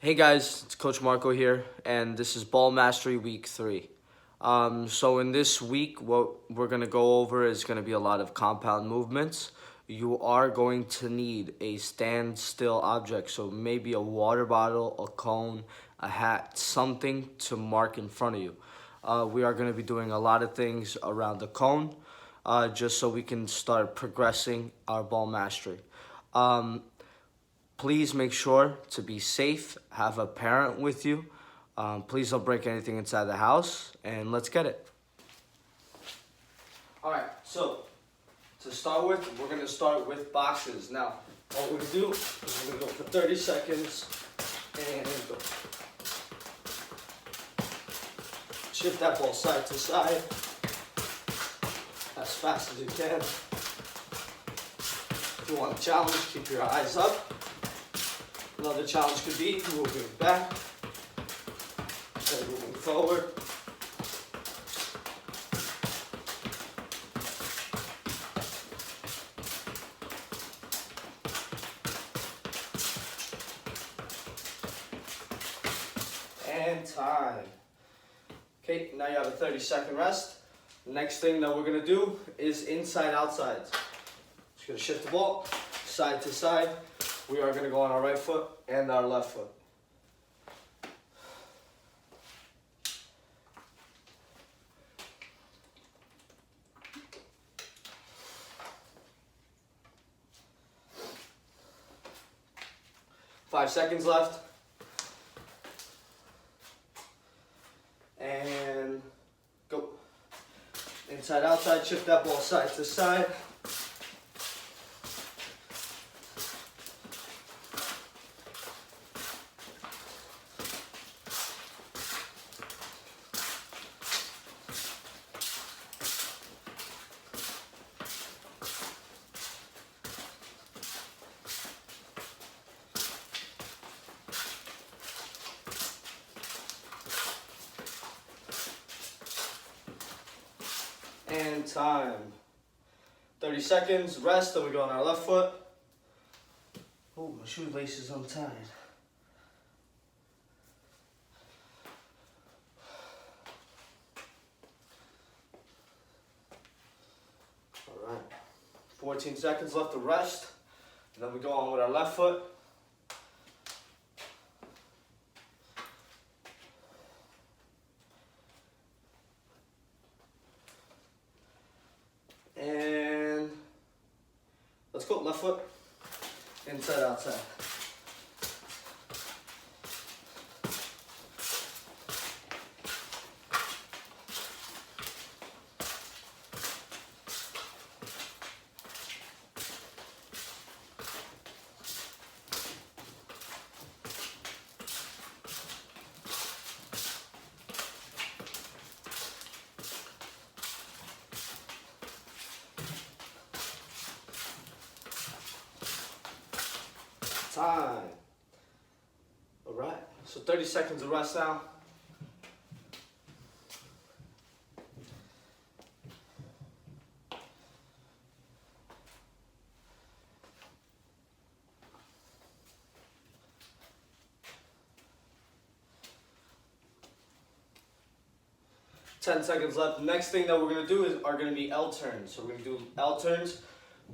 Hey guys, it's Coach Marco here, and this is Ball Mastery Week 3. So in this week, what we're going to go over is going to be a lot of compound movements. You are going to need a standstill object, so maybe a water bottle, a cone, a hat, something to mark in front of you. We are going to be doing a lot of things around the cone, just so we can start progressing our ball mastery. Please make sure to be safe, have a parent with you. Please don't break anything inside the house, and let's get it. All right, so to start with, we're gonna start with boxes. Now, what we're gonna do is we're gonna go for 30 seconds and go. Shift that ball side to side as fast as you can. If you want a challenge, keep your eyes up. Another challenge could be moving back, then moving forward. And time. Okay, now you have a 30-second rest. Next thing that we're gonna do is inside outside. Just gonna shift the ball side to side. We are gonna go on our right foot and our left foot. Five seconds left. And go. Inside, outside, shift that ball side to side. And time. 30 seconds, rest, then we go on our left foot. Oh, my shoelace is untied. All right. 14 seconds left to rest. And then we go on with our left foot. And let's go, left foot, inside, outside. Time. All right, so 30 seconds of rest now. Ten seconds left. The next thing that we're gonna do are gonna be L turns. So we're gonna do L turns.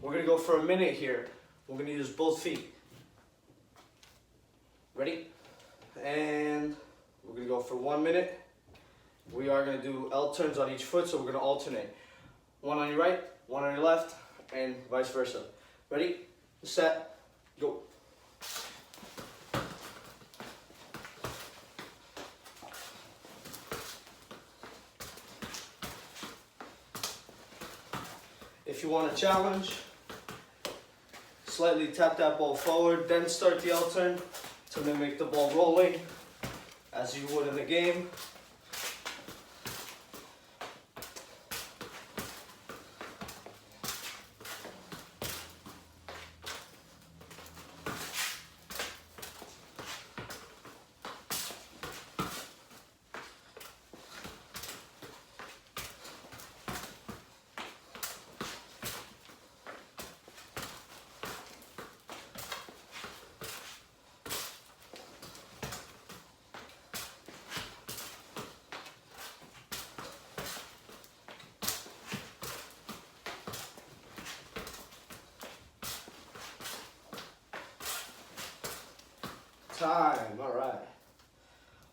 We're gonna go for a minute here. We're gonna use both feet. Ready? And we're gonna go for 1 minute. We are gonna do L turns on each foot, so we're gonna alternate. One on your right, one on your left, and vice versa. Ready, set, go. If you want a challenge, slightly tap that ball forward, then start the L turn to mimic the ball rolling as you would in the game. Time. All right.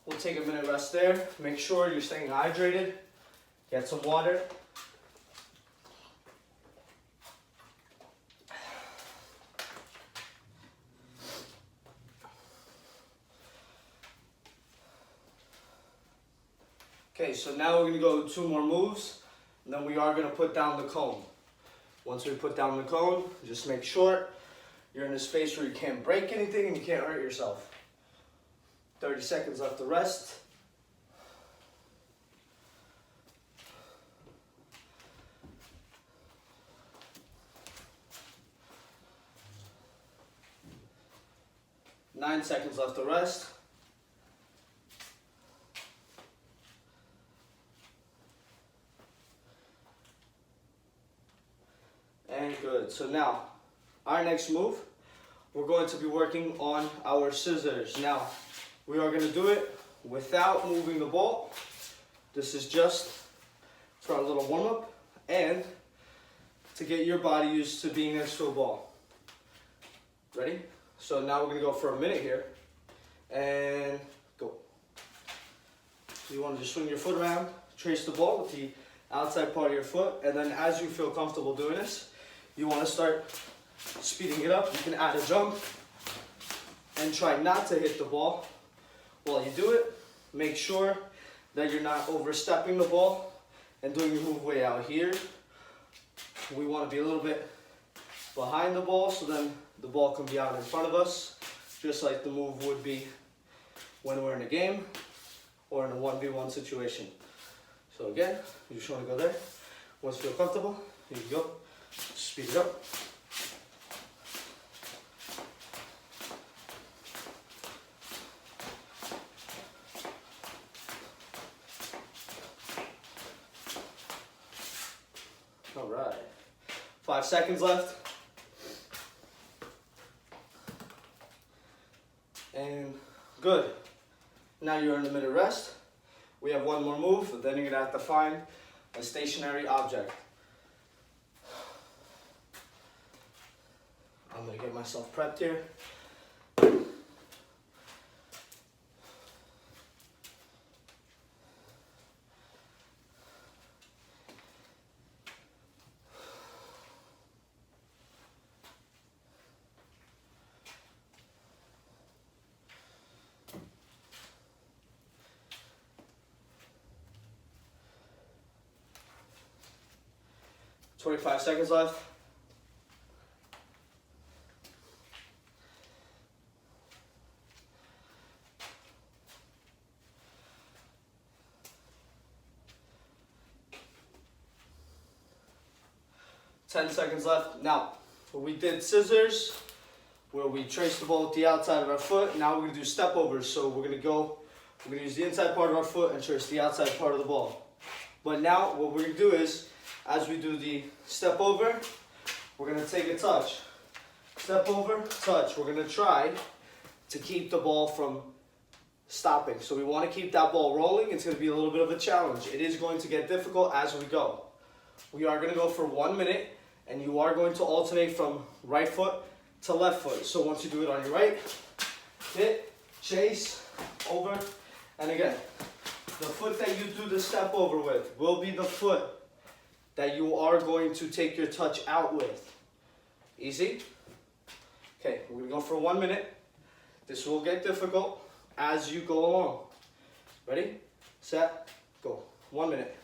We'll take a minute rest there. Make sure you're staying hydrated. Get some water. Okay, so now we're going to go 2 more moves, and then we are going to put down the cone. Once we put down the cone, just make sure you're in a space where you can't break anything and you can't hurt yourself. 30 seconds left to rest. Nine seconds left to rest. And good. So now, our next move, we're going to be working on our scissors. Now, we are going to do it without moving the ball. This is just for a little warm-up and to get your body used to being next to a ball. Ready? So now we're going to go for a minute here. And go. You want to just swing your foot around, trace the ball with the outside part of your foot, and then as you feel comfortable doing this, you want to start speeding it up. You can add a jump and try not to hit the ball while you do it. Make sure that you're not overstepping the ball and doing your move way out here. We want to be a little bit behind the ball so then the ball can be out in front of us, just like the move would be when we're in a game or in a 1v1 situation. So again, you just want to go there. Once you feel comfortable, here you go. Speed it up. All right. 5 seconds left. And good. Now you're in a minute rest. We have 1 more move, but then you're gonna have to find a stationary object. I'm gonna get myself prepped here. $25 seconds left. $10 seconds left. Now, we did scissors, where we traced the ball with the outside of our foot. Now we're gonna do step overs. So we're gonna use the inside part of our foot and trace the outside part of the ball. But now what we're gonna do is, as we do the step over, we're gonna take a touch. Step over, touch. We're gonna try to keep the ball from stopping. So we wanna keep that ball rolling. It's gonna be a little bit of a challenge. It is going to get difficult as we go. We are gonna go for 1 minute, and you are going to alternate from right foot to left foot. So once you do it on your right, hit, chase, over, and again. The foot that you do the step over with will be the foot that you are going to take your touch out with. Easy? Okay, we're gonna go for 1 minute. This will get difficult as you go along. Ready, set, go. 1 minute.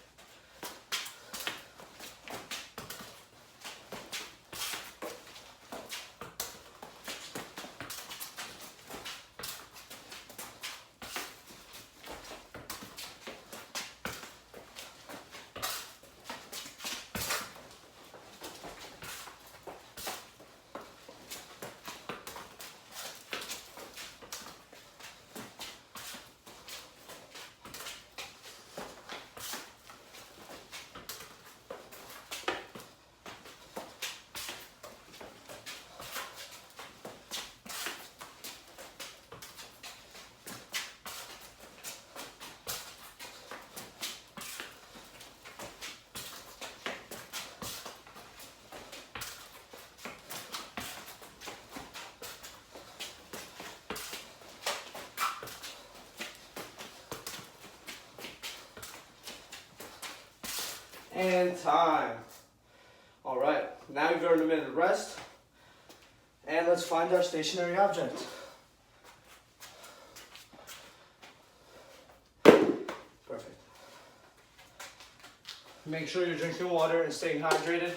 And time. All right, now you've earned a minute of rest. And let's find our stationary object. Perfect. Make sure you're drinking water and staying hydrated.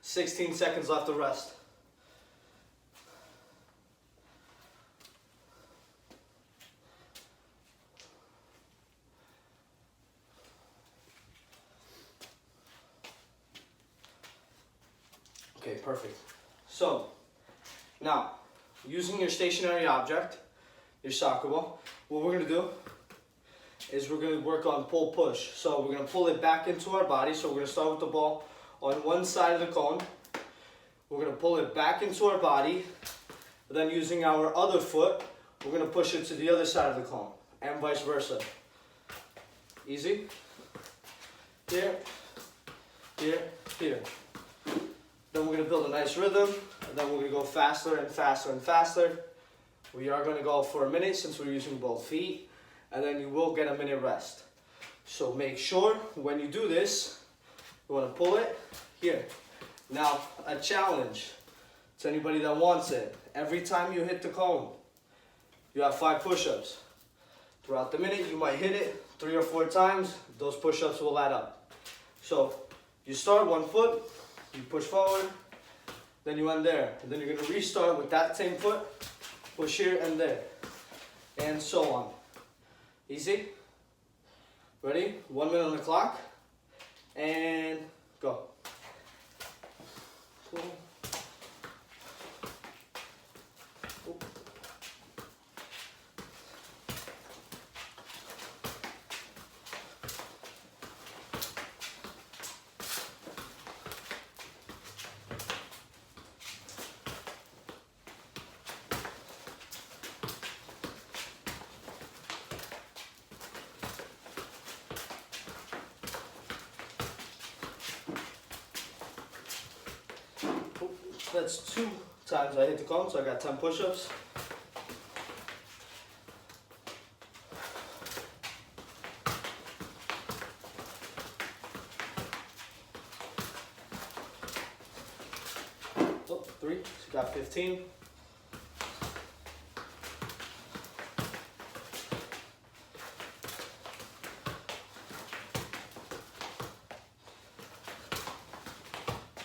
"16 seconds left to rest." Okay, perfect. So, now, using your stationary object, your soccer ball, what we're gonna do is we're gonna work on pull-push. So we're gonna pull it back into our body. So we're gonna start with the ball on one side of the cone. We're gonna pull it back into our body. Then using our other foot, we're gonna push it to the other side of the cone, and vice versa. Easy? Here, here, here. Then we're gonna build a nice rhythm, and then we're gonna go faster and faster and faster. We are gonna go for a minute since we're using both feet, and then you will get a minute rest. So make sure when you do this, you wanna pull it here. Now, a challenge to anybody that wants it. Every time you hit the cone, you have 5 push-ups. Throughout the minute, you might hit it 3 or 4 times. Those push-ups will add up. So you start one foot, you push forward, then you end there. And then you're gonna restart with that same foot, push here and there, and so on. Easy? Ready? 1 minute on the clock, and go. Pull. Pull. 2 times I hit the cone, so I got 10 push-ups. Oh, 3, so got 15.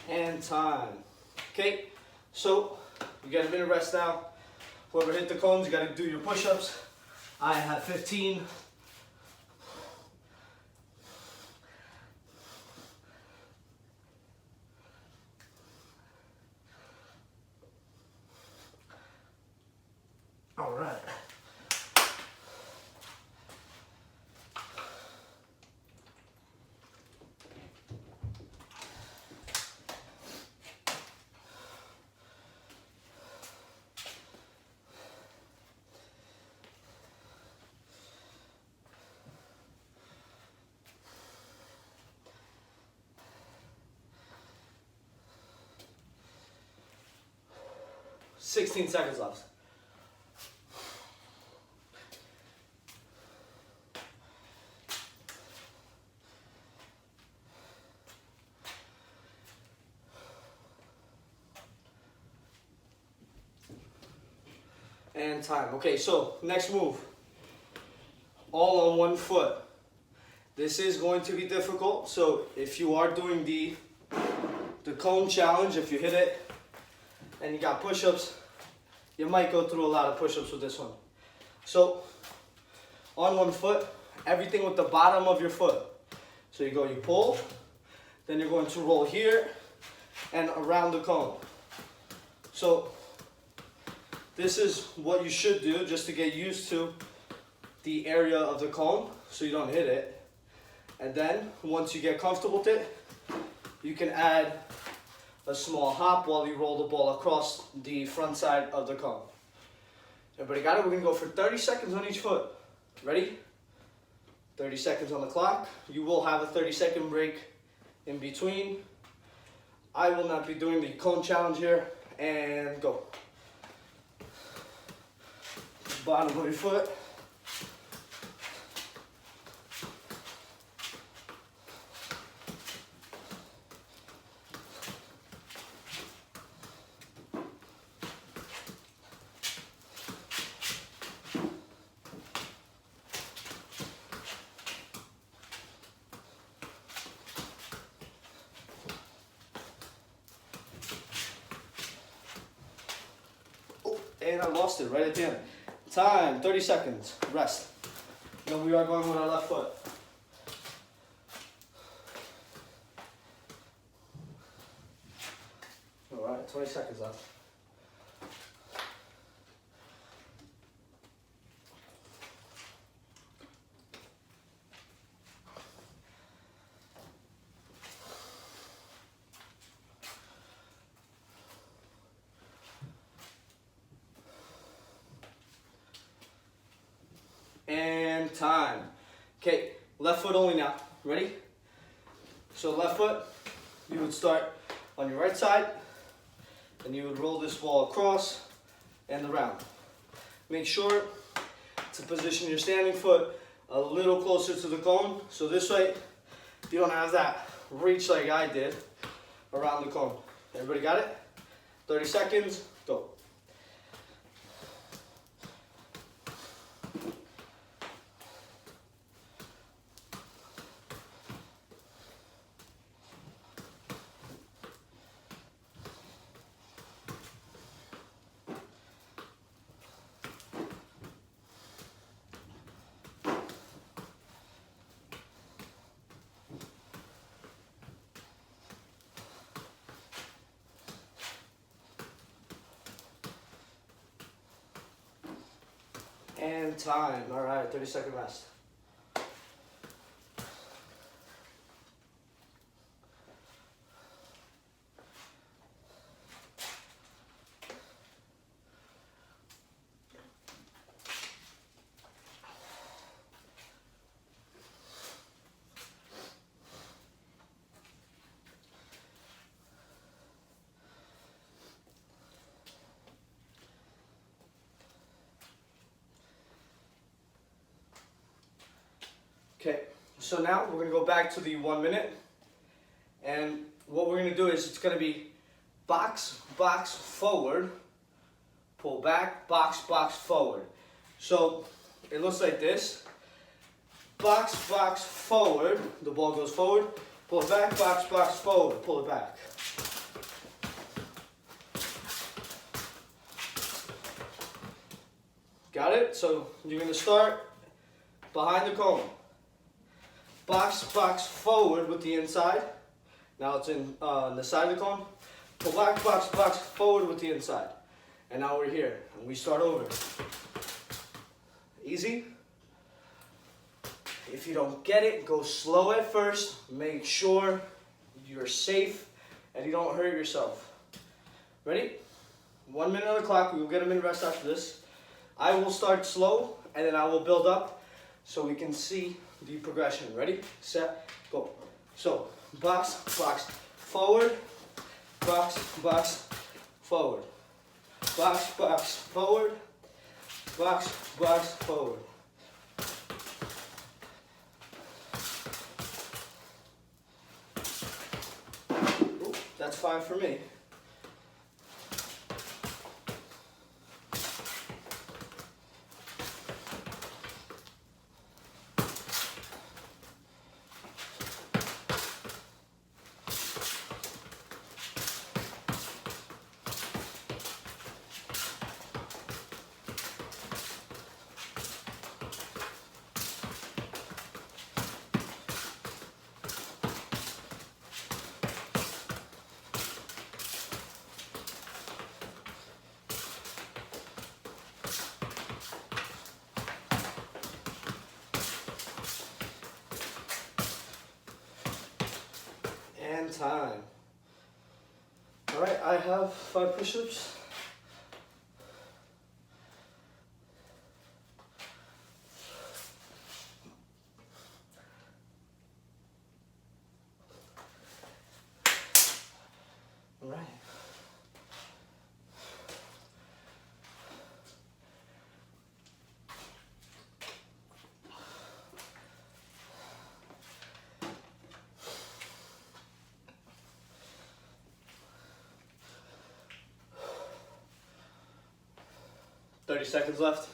And time. Okay, so you get a minute rest now. Whoever hit the cones, you gotta do your push-ups. I have 15. All right. "16 seconds left." And time. Okay, so next move. All on one foot. This is going to be difficult, so if you are doing the cone challenge, if you hit it and you got push-ups, you might go through a lot of push-ups with this one. So on one foot, everything with the bottom of your foot. So you pull, then you're going to roll here and around the cone. So this is what you should do just to get used to the area of the cone so you don't hit it. And then once you get comfortable with it, You can add a small hop while you roll the ball across the front side of the cone. Everybody got it? We're gonna go for 30 seconds on each foot. Ready? 30 seconds on the clock. You will have a 30-second break in between. I will not be doing the cone challenge here. And go. Bottom of your foot. And I lost it right at the end. Time, 30 seconds, rest. Then we are going with our left foot. All right, 20 seconds left. And time. Okay, left foot only now. Ready? So left foot, you would start on your right side, and you would roll this ball across and around. Make sure to position your standing foot a little closer to the cone, so this way you don't have that reach like I did around the cone. Everybody got it? 30 seconds, go. And time. All right, 30-second rest. Okay, so now we're gonna go back to the 1 minute, and what we're gonna do is it's gonna be box, box, forward, pull back, box, box, forward. So it looks like this: box, box, forward, the ball goes forward, pull it back, box, box, forward, pull it back. Got it? So you're gonna start behind the cone. Box, box, forward with the inside. Now it's in the side of the cone. Pull back, box, box, forward with the inside. And now we're here, and we start over. Easy. If you don't get it, go slow at first. Make sure you're safe and you don't hurt yourself. Ready? 1 minute on the clock. We will get a minute rest after this. I will start slow, and then I will build up so we can see the progression. Ready, set, go. So, box, box, forward, box, box, forward, box, box, forward, box, box, forward. Ooh, that's 5 for me. time. All right, I have 5 push-ups. All right. Thirty seconds left.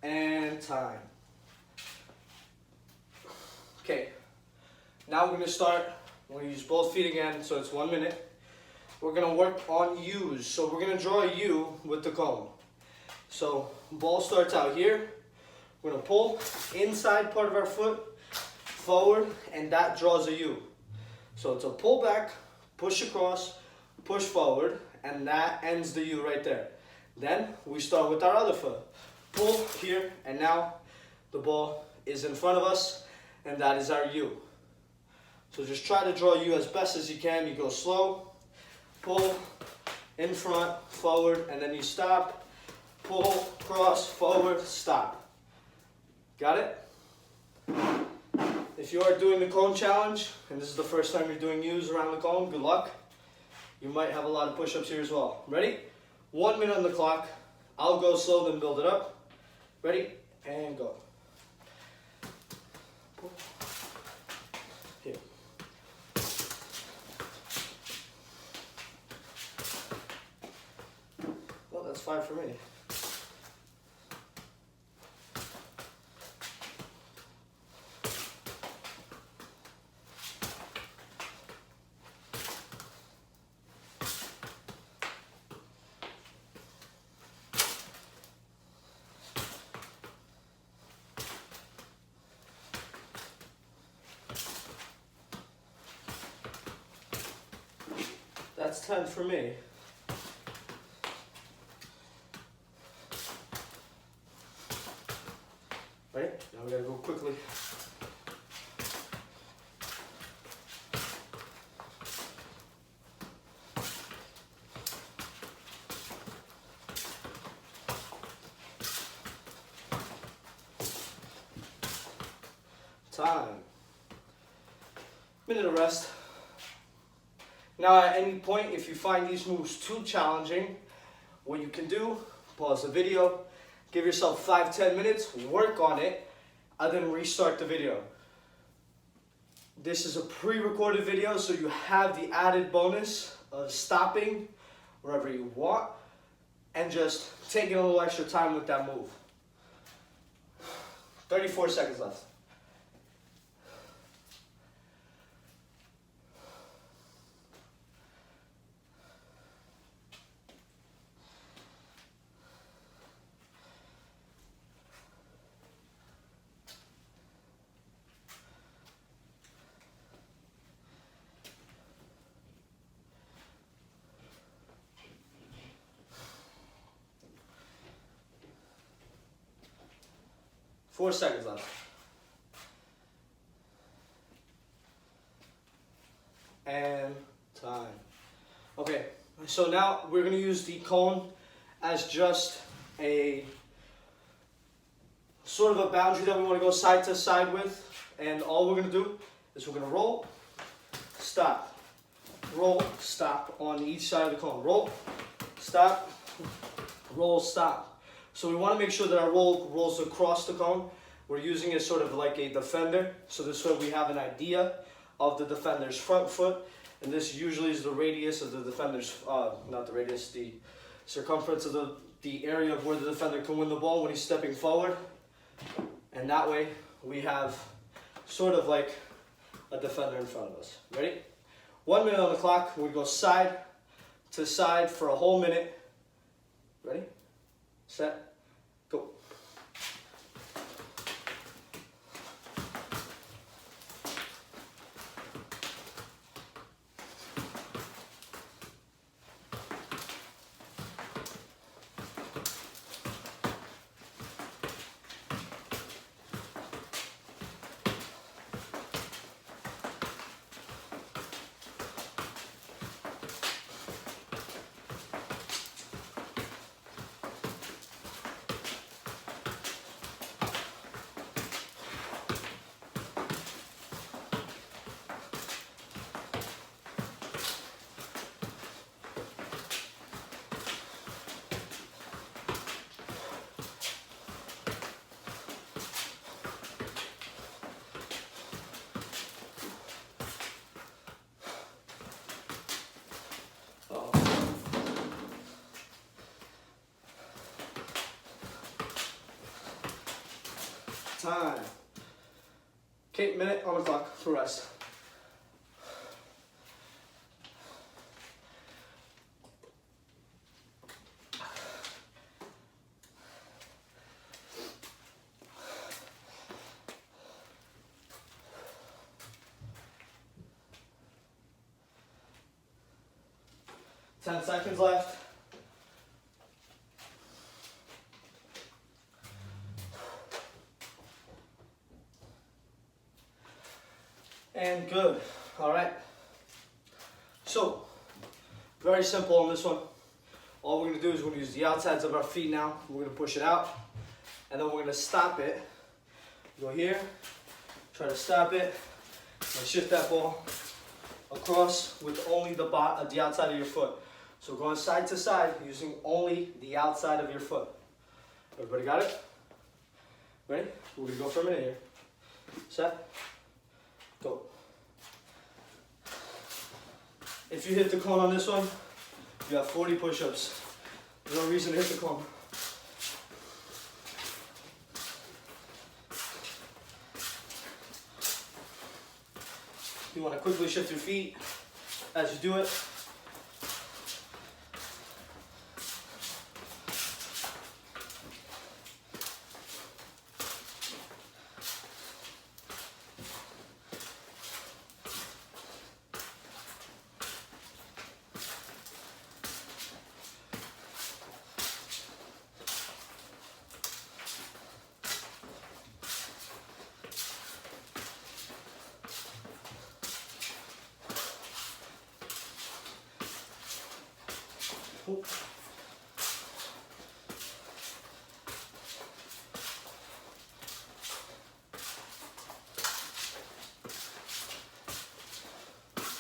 And time. Okay, now we're gonna start. We're gonna use both feet again, so it's 1 minute. We're gonna work on U's. So we're gonna draw a U with the cone. So ball starts out here. We're gonna pull inside part of our foot forward, and that draws a U. So it's a pull back, push across, push forward, and that ends the U right there. Then we start with our other foot. Pull here, and now the ball is in front of us, and that is our U. So just try to draw U as best as you can. You go slow, pull, in front, forward, and then you stop, pull, cross, forward, stop. Got it? If you are doing the cone challenge, and this is the first time you're doing U's around the cone, good luck. You might have a lot of push-ups here as well. Ready? 1 minute on the clock. I'll go slow, then build it up. Ready? And go. Here. Well, that's 5 for me. That's 10 for me. Right? Now we gotta go quickly. Time. Minute of rest. Now at any point, if you find these moves too challenging, what you can do, pause the video, give yourself 5-10 minutes, work on it, and then restart the video. This is a pre-recorded video, so you have the added bonus of stopping wherever you want and just taking a little extra time with that move. 34 seconds left. Four seconds left. And time. Okay, so now we're gonna use the cone as just a sort of a boundary that we wanna go side to side with. And all we're gonna do is we're gonna roll, stop, roll, stop on each side of the cone. Roll, stop, roll, stop. So we want to make sure that our roll rolls across the cone. We're using it sort of like a defender. So this way we have an idea of the defender's front foot. And this usually is the radius of the defender's, not the radius, the circumference of the area of where the defender can win the ball when he's stepping forward. And that way we have sort of like a defender in front of us. Ready? 1 minute on the clock. We go side to side for a whole minute. Ready, set, go. Time. Okay, minute on the clock for rest. Ten seconds left. And good. All right. So, very simple on this one. All we're going to do is we're going to use the outsides of our feet now. We're going to push it out. And then we're going to stop it. Go here. Try to stop it. And shift that ball across with only the outside of your foot. So going side to side using only the outside of your foot. Everybody got it? Ready? We're going to go for a minute here. Set. Go. If you hit the cone on this one, you have 40 push-ups. There's no reason to hit the cone. You want to quickly shift your feet as you do it.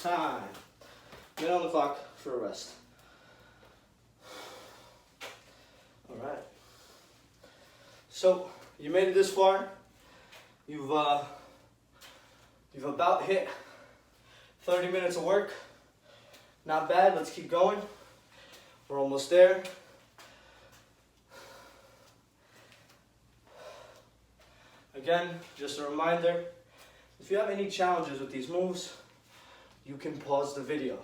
Time. Minute on the clock for a rest. All right. So you made it this far. You've about hit 30 minutes of work. Not bad. Let's keep going. We're almost there. Again, just a reminder, if you have any challenges with these moves, you can pause the video.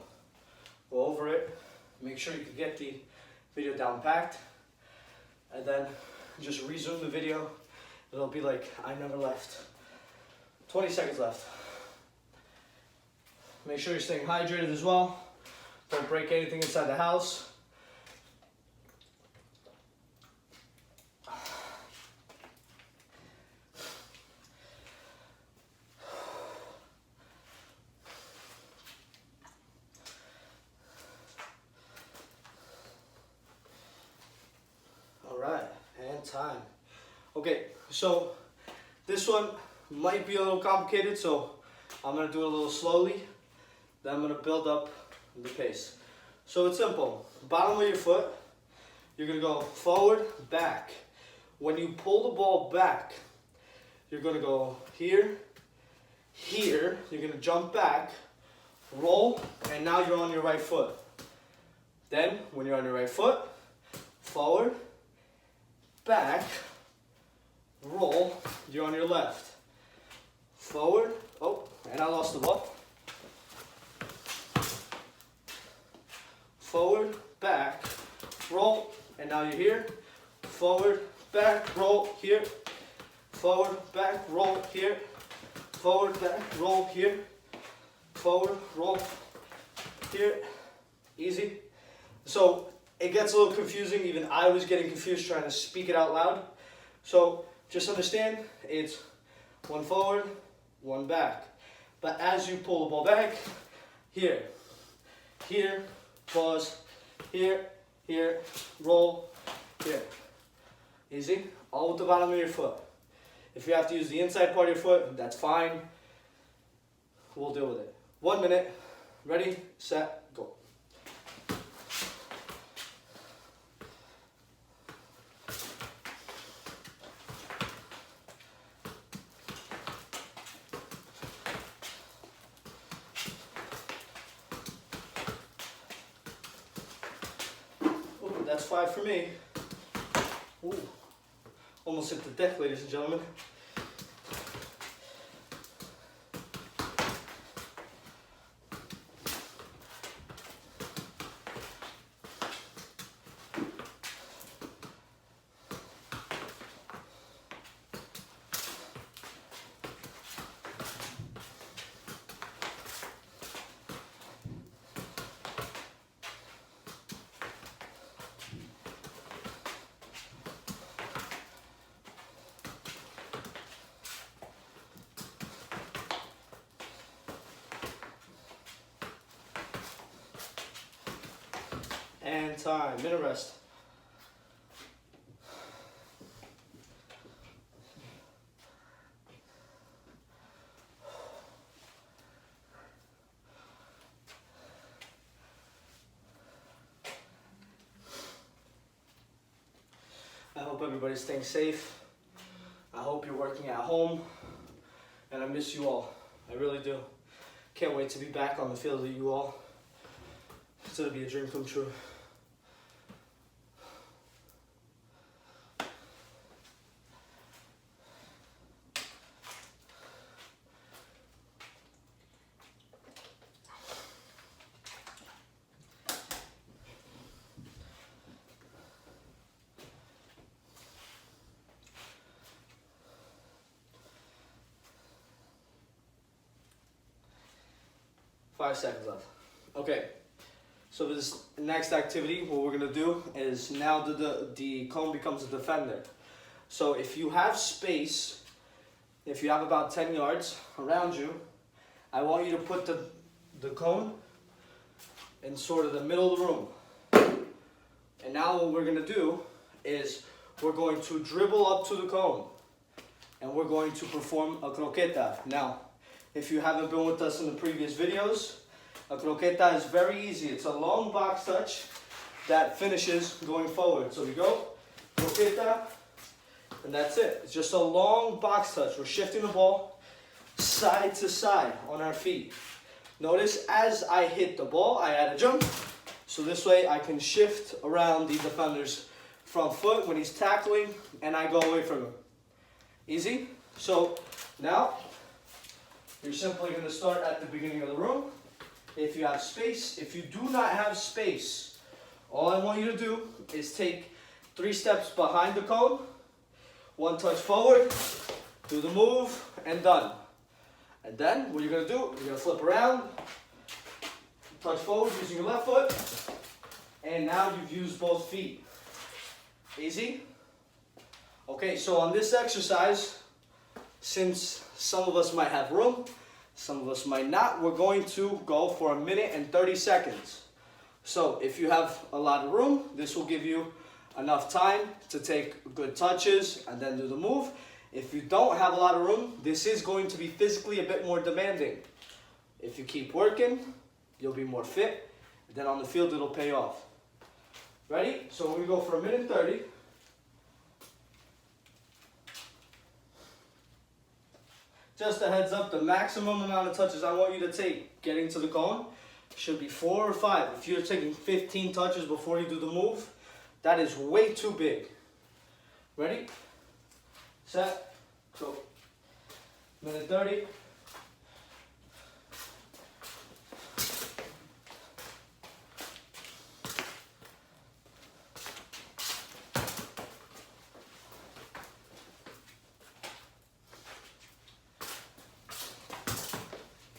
Go over it, make sure you can get the video down packed, and then just resume the video. It'll be like I never left. 20 seconds left. Make sure you're staying hydrated as well. Don't break anything inside the house. Time. Okay, so this one might be a little complicated, so I'm going to do it a little slowly. Then I'm going to build up the pace. So it's simple. Bottom of your foot, you're going to go forward, back. When you pull the ball back, you're going to go here, here. You're going to jump back, roll, and now you're on your right foot. Then, when you're on your right foot, forward, back, roll, you're on your left. Forward, oh, and I lost the ball. forward, back, roll, and now you're here. Forward, back, roll, here. Forward, back, roll, here. Forward, back, roll, here. Forward, roll, here. Easy. So it gets a little confusing. Even I was getting confused trying to speak it out loud. So just understand, it's one forward, one back. But as you pull the ball back, here, here, pause, here, here, roll, here. Easy. All with the bottom of your foot. If you have to use the inside part of your foot, that's fine. We'll deal with it. 1 minute. Ready, set, go. Ooh, that's 5 for me. Ooh. Almost hit the deck, ladies and gentlemen. And time, minute rest. I hope everybody's staying safe. I hope you're working at home. And I miss you all. I really do. Can't wait to be back on the field with you all. It's gonna be a dream come true. Five seconds left. Okay, so this next activity, what we're gonna do is now the cone becomes a defender. So if you have space, if you have about 10 yards around you, I want you to put the cone in sort of the middle of the room. And now what we're gonna do is we're going to dribble up to the cone and we're going to perform a croqueta. Now, if you haven't been with us in the previous videos, a croqueta is very easy. It's a long box touch that finishes going forward. So we go, croqueta, and that's it. It's just a long box touch. We're shifting the ball side to side on our feet. Notice as I hit the ball, I add a jump. So this way I can shift around the defender's front foot when he's tackling, and I go away from him. Easy? So now, you're simply going to start at the beginning of the room. If you have space, if you do not have space, all I want you to do is take 3 steps behind the cone, 1 touch forward, do the move, and done. And then what you're going to do, you're going to flip around, touch forward using your left foot, and now you've used both feet. Easy? Okay, so on this exercise, since some of us might have room, some of us might not, we're going to go for 1 minute and 30 seconds. So if you have a lot of room, this will give you enough time to take good touches and then do the move. If you don't have a lot of room, this is going to be physically a bit more demanding. If you keep working, you'll be more fit. Then on the field, it'll pay off. Ready? So we go for 1 minute and 30. Just a heads up, the maximum amount of touches I want you to take getting to the cone should be 4 or 5. If you're taking 15 touches before you do the move, that is way too big. Ready? Set, go. 1 minute 30.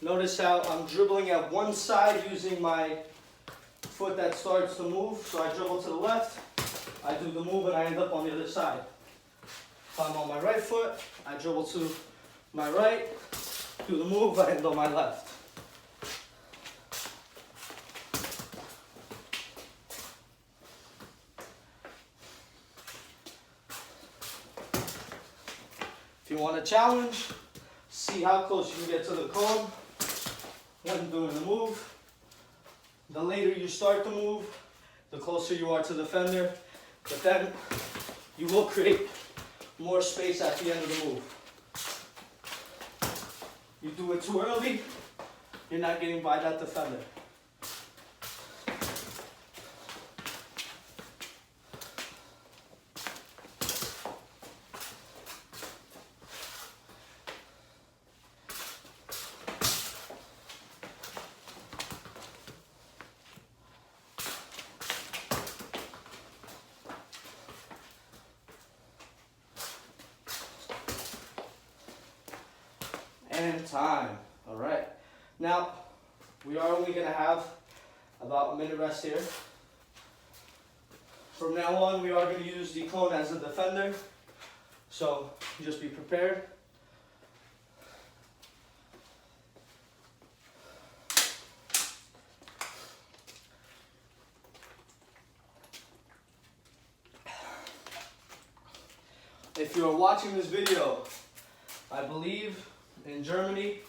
Notice how I'm dribbling at one side using my foot that starts to move. So I dribble to the left, I do the move, and I end up on the other side. If I'm on my right foot, I dribble to my right, do the move, I end on my left. If you want a challenge, see how close you can get to the cone when doing the move. The later you start the move, the closer you are to the fender, but then you will create more space at the end of the move. You do it too early, you're not getting by that defender. And time. All right. Now, we are only going to have about a minute rest here. From now on, we are going to use the cone as a defender. So, just be prepared. If you are watching this video, I believe in Germany,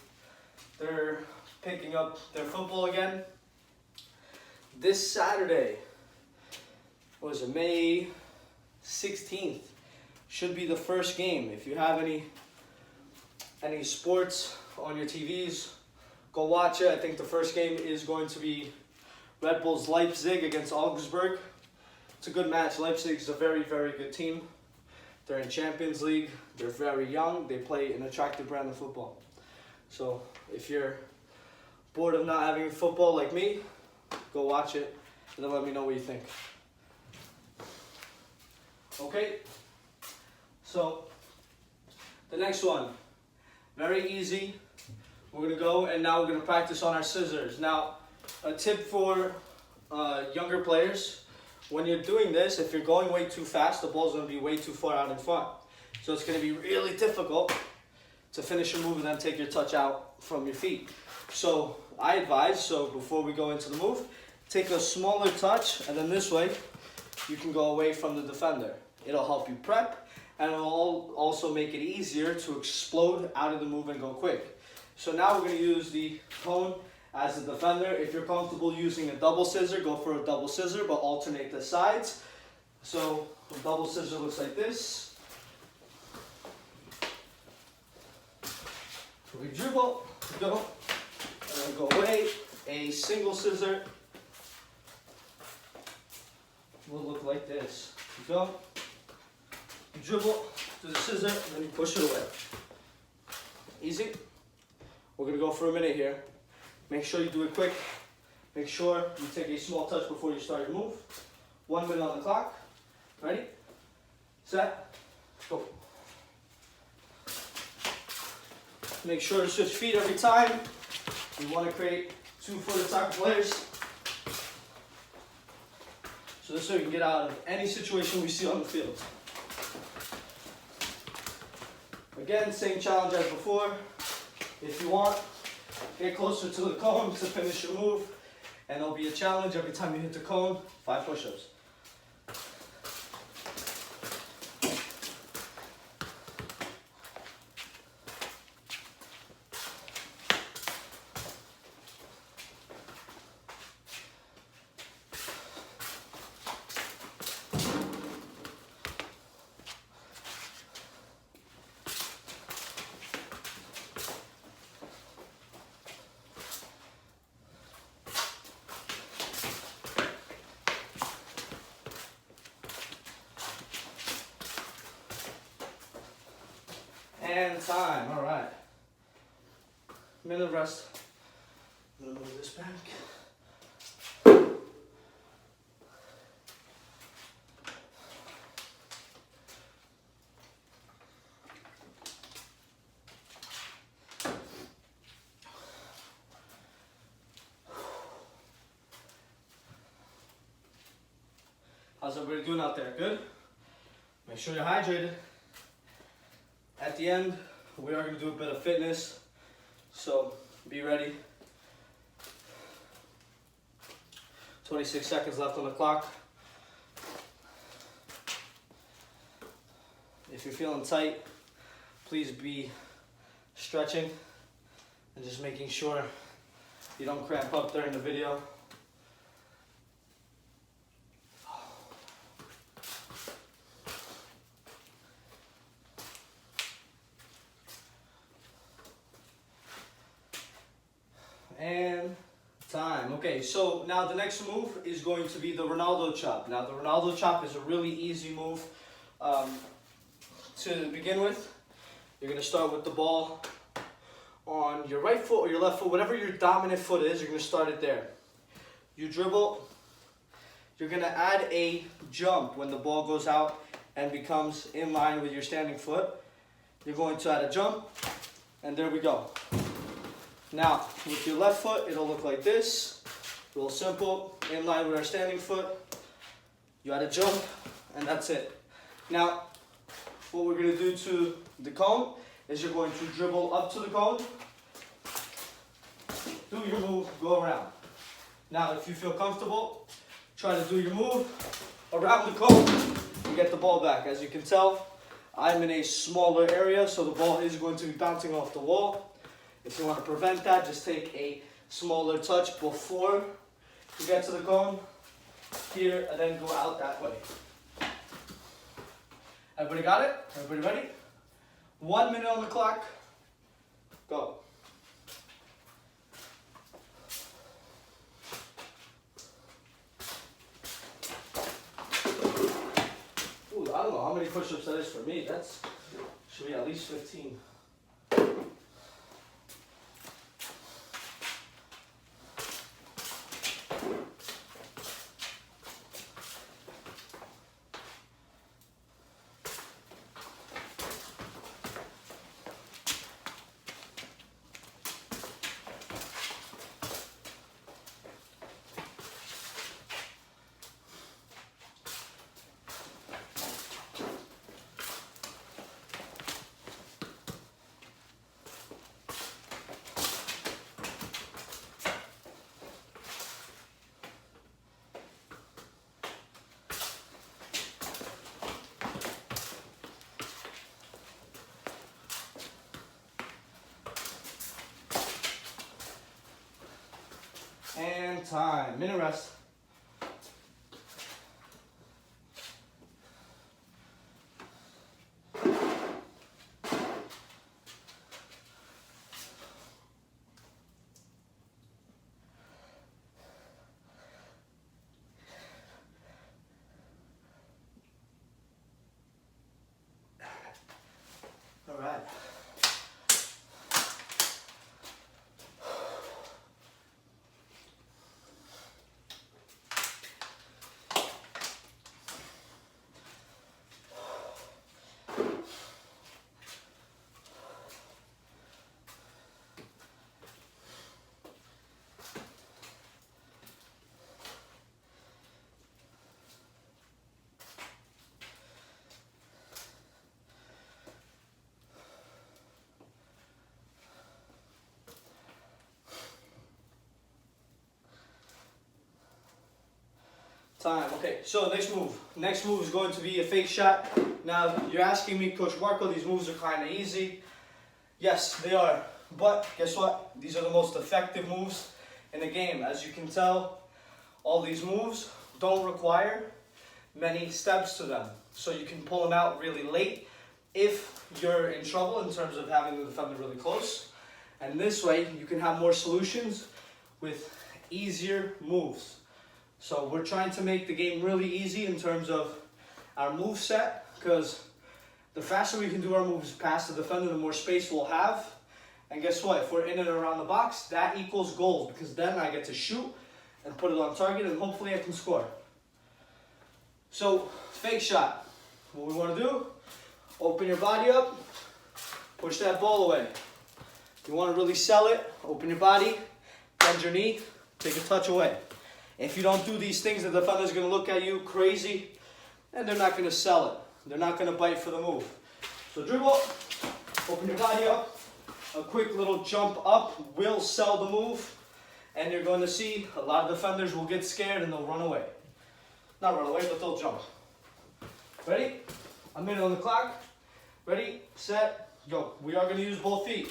they're picking up their football again. This Saturday, what was it, May 16th, should be the first game. If you have any sports on your TVs, go watch it. I think the first game is going to be Red Bulls Leipzig against Augsburg. It's a good match. Leipzig is a very, very good team. They're in Champions League. They're very young. They play an attractive brand of football. So if you're bored of not having football like me, go watch it and then let me know what you think. Okay, so the next one, very easy. We're going to go and now we're going to practice on our scissors. Now, a tip for younger players. When you're doing this, if you're going way too fast, the ball's going to be way too far out in front. So it's going to be really difficult to finish a move and then take your touch out from your feet. So I advise, so before we go into the move, take a smaller touch, and then this way you can go away from the defender. It'll help you prep, and it'll also make it easier to explode out of the move and go quick. So now we're going to use the cone as a defender. If you're comfortable using a double scissor, go for a double scissor, but alternate the sides. So a double scissor looks like this. So we dribble, go, and then go away. A single scissor will look like this. You go, you dribble to the scissor, and then you push it away. Easy. We're going to go for a minute here. Make sure you do it quick. Make sure you take a small touch before you start your move. 1 minute on the clock. Ready? Set. Go. Make sure to switch feet every time. We want to create 2-footed soccer players. So this way we can get out of any situation we see on the field. Again, same challenge as before. If you want, get closer to the cone to finish your move, and there'll be a challenge every time you hit the cone, 5 push-ups. And time. All right. Minute rest. I'm gonna move this back. How's everybody doing out there? Good? Make sure you're hydrated. At the end, we are going to do a bit of fitness, so be ready. 26 seconds left on the clock. If you're feeling tight, please be stretching and just making sure you don't cramp up during the video. And time. Okay, so now the next move is going to be the Ronaldo chop. Now the Ronaldo chop is a really easy move to begin with. You're going to start with the ball on your right foot or your left foot, whatever your dominant foot is, you're going to start it there. You dribble. You're going to add a jump when the ball goes out and becomes in line with your standing foot. You're going to add a jump, and there we go. Now, with your left foot, it'll look like this. Real simple, in line with our standing foot. You add a jump, and that's it. Now, what we're going to do to the cone is you're going to dribble up to the cone, do your move, go around. Now, if you feel comfortable, try to do your move around the cone and get the ball back. As you can tell, I'm in a smaller area, so the ball is going to be bouncing off the wall. If you want to prevent that, just take a smaller touch before you get to the cone here and then go out that way. Everybody got it? Everybody ready? 1 minute on the clock. Go. Ooh, I don't know how many push-ups that is for me. That's should be at least 15. And time. Minute rest. All right. Time. Okay, so next move. Next move is going to be a fake shot. Now, you're asking me, Coach Marco, these moves are kind of easy. Yes, they are. But guess what? These are the most effective moves in the game. As you can tell, all these moves don't require many steps to them. So you can pull them out really late if you're in trouble in terms of having the defender really close. And this way, you can have more solutions with easier moves. So we're trying to make the game really easy in terms of our move set, because the faster we can do our moves past the defender, the more space we'll have. And guess what? If we're in and around the box, that equals goals, because then I get to shoot and put it on target and hopefully I can score. So, fake shot. What we want to do, open your body up, push that ball away. You want to really sell it, open your body, bend your knee, take a touch away. If you don't do these things, the defender's going to look at you crazy, and they're not going to sell it. They're not going to bite for the move. So dribble, open your body up. A quick little jump up will sell the move, and you're going to see a lot of defenders will get scared and they'll run away. Not run away, but they'll jump. Ready? A minute on the clock. Ready, set, go. We are going to use both feet.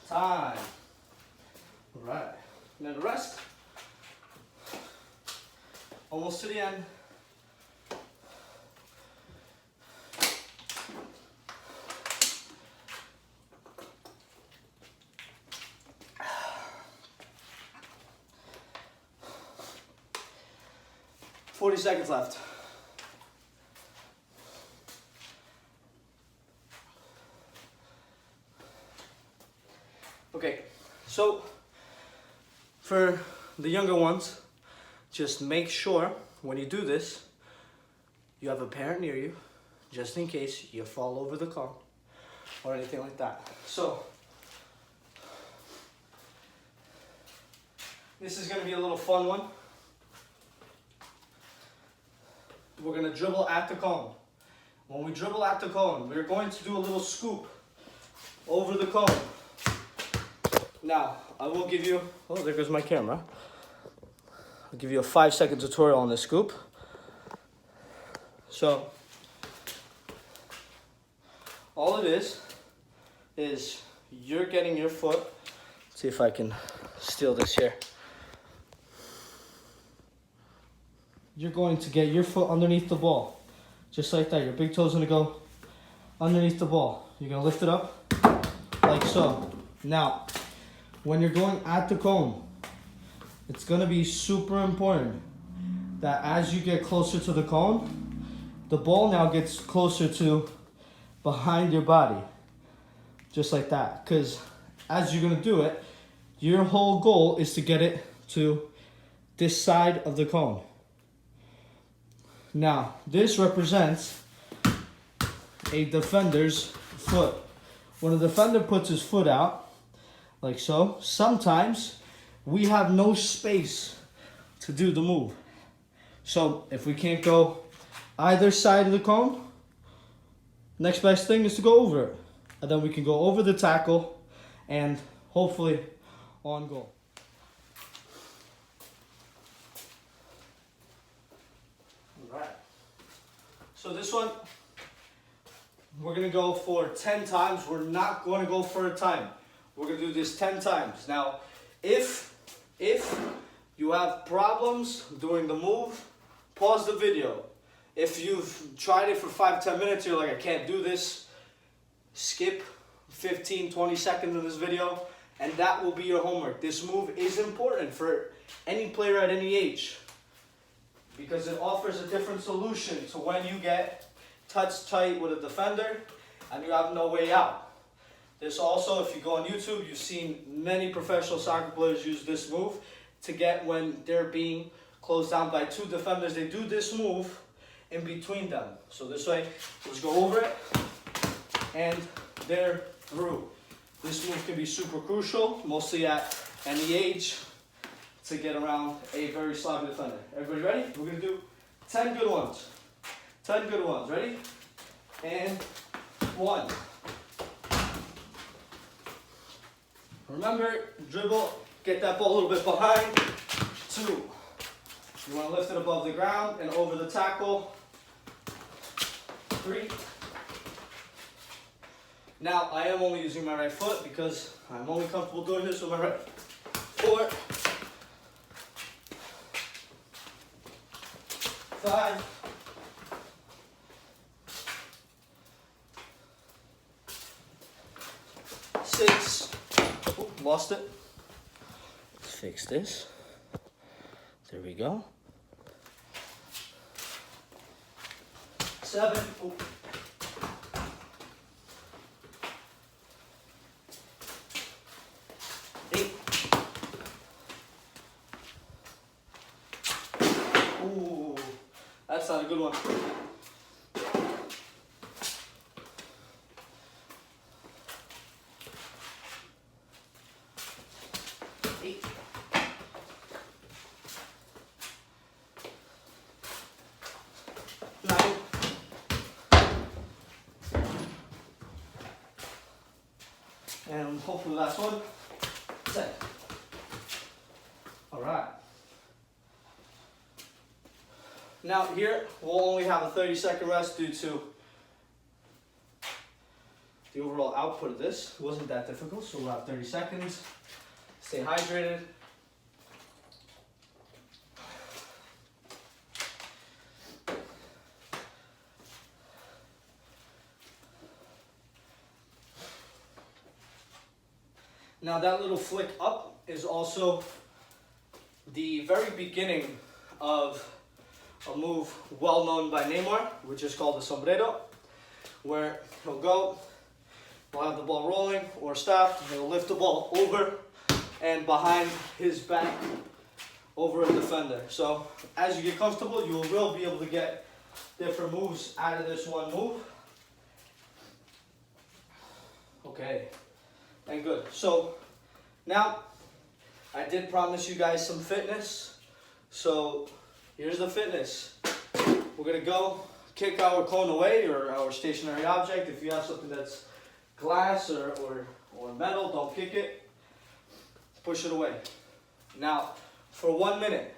Time. All right. Minute rest. Almost to the end. Forty seconds left. Okay, so for the younger ones, just make sure when you do this, you have a parent near you, just in case you fall over the cone or anything like that. So this is going to be a little fun one. We're going to dribble at the cone. When we dribble at the cone, we're going to do a little scoop over the cone. Now, I will give you, oh, there goes my camera. I'll give you a 5-second tutorial on this scoop. So, all it is you're getting your foot, let's see if I can steal this here. You're going to get your foot underneath the ball, just like that. Your big toe's gonna go underneath the ball. You're gonna lift it up, like so. Now, when you're going at the cone, it's going to be super important that as you get closer to the cone, the ball now gets closer to behind your body, just like that. Because as you're going to do it, your whole goal is to get it to this side of the cone. Now, this represents a defender's foot. When a defender puts his foot out, like so, sometimes we have no space to do the move. So if we can't go either side of the cone, next best thing is to go over it. And then we can go over the tackle and hopefully on goal. All right. So this one, we're gonna go for 10 times. We're not gonna go for a time. We're gonna do this 10 times. Now, if you have problems doing the move, pause the video. If you've tried it for 5-10 minutes, you're like, I can't do this, skip 15-20 seconds of this video, and that will be your homework. This move is important for any player at any age because it offers a different solution to when you get touched tight with a defender and you have no way out. This also, if you go on YouTube, you've seen many professional soccer players use this move to get when they're being closed down by 2 defenders. They do this move in between them. So this way, just go over it, and they're through. This move can be super crucial, mostly at any age, to get around a very sloppy defender. Everybody ready? We're gonna do 10 good ones. 10 good ones. Ready? And 1. Remember, dribble, get that ball a little bit behind. 2. You want to lift it above the ground and over the tackle. 3. Now, I am only using my right foot because I'm only comfortable doing this with my right. 4. 5. 6. Oh, lost it. Let's fix this. There we go. 7. Oh. 8. Ooh, that's not a good one. 8. 9. And hopefully last one. 10. All right. Now here, we'll only have a 30-second rest due to the overall output of this. It wasn't that difficult, so we'll have 30 seconds. Stay hydrated. Now that little flick up is also the very beginning of a move well known by Neymar, which is called the sombrero, where he'll go, he'll have the ball rolling or staffed, and he'll lift the ball over and behind his back over a defender. So as you get comfortable, you will be able to get different moves out of this one move. Okay, and good. So now I did promise you guys some fitness. So here's the fitness. We're gonna go kick our cone away or our stationary object. If you have something that's glass or metal, don't kick it. Push it away. Now, for 1 minute,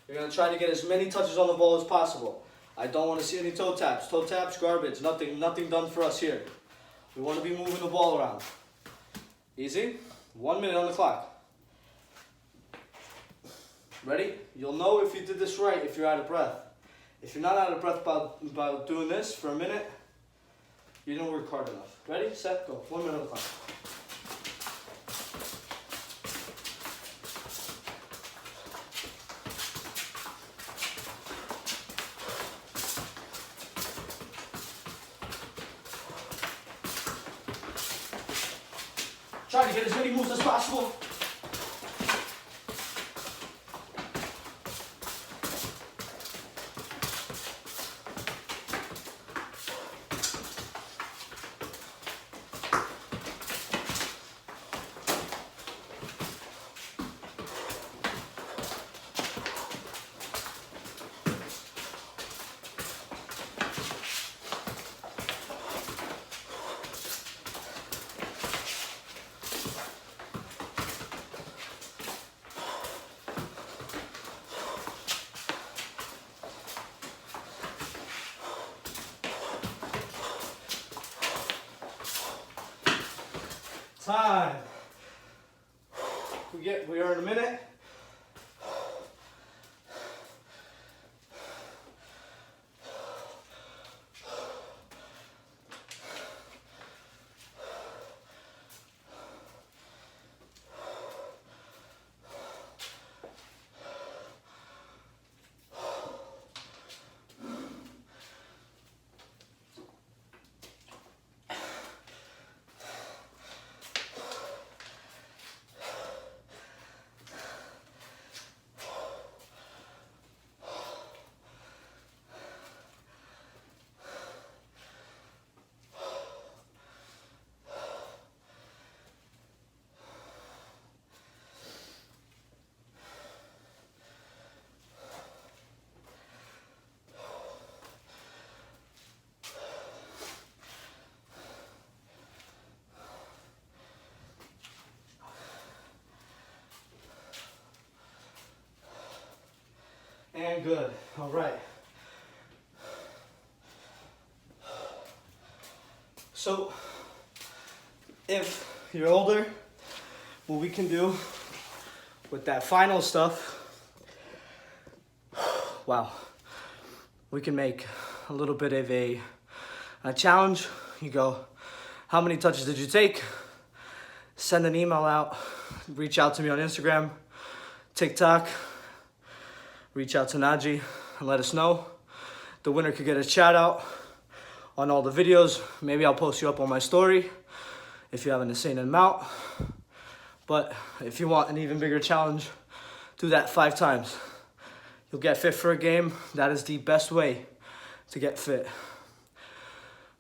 you're gonna try to get as many touches on the ball as possible. I don't want to see any toe taps. Toe taps, garbage. Nothing done for us here. We want to be moving the ball around. Easy. 1 minute on the clock. Ready? You'll know if you did this right if you're out of breath. If you're not out of breath about doing this for a minute, you didn't work hard enough. Ready, set, go. 1 minute on the clock. Try to get as many moves as possible. Time. We are in a minute. and good. All right. So, if you're older, what we can do with that final stuff, wow, we can make a little bit of a challenge. You go, how many touches did you take? Send an email out, reach out to me on Instagram, TikTok, reach out to Naji and let us know. The winner could get a shout out on all the videos. Maybe I'll post you up on my story if you have an insane amount. But if you want an even bigger challenge, do that 5 times. You'll get fit for a game. That is the best way to get fit.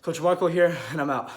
Coach Marco here, and I'm out.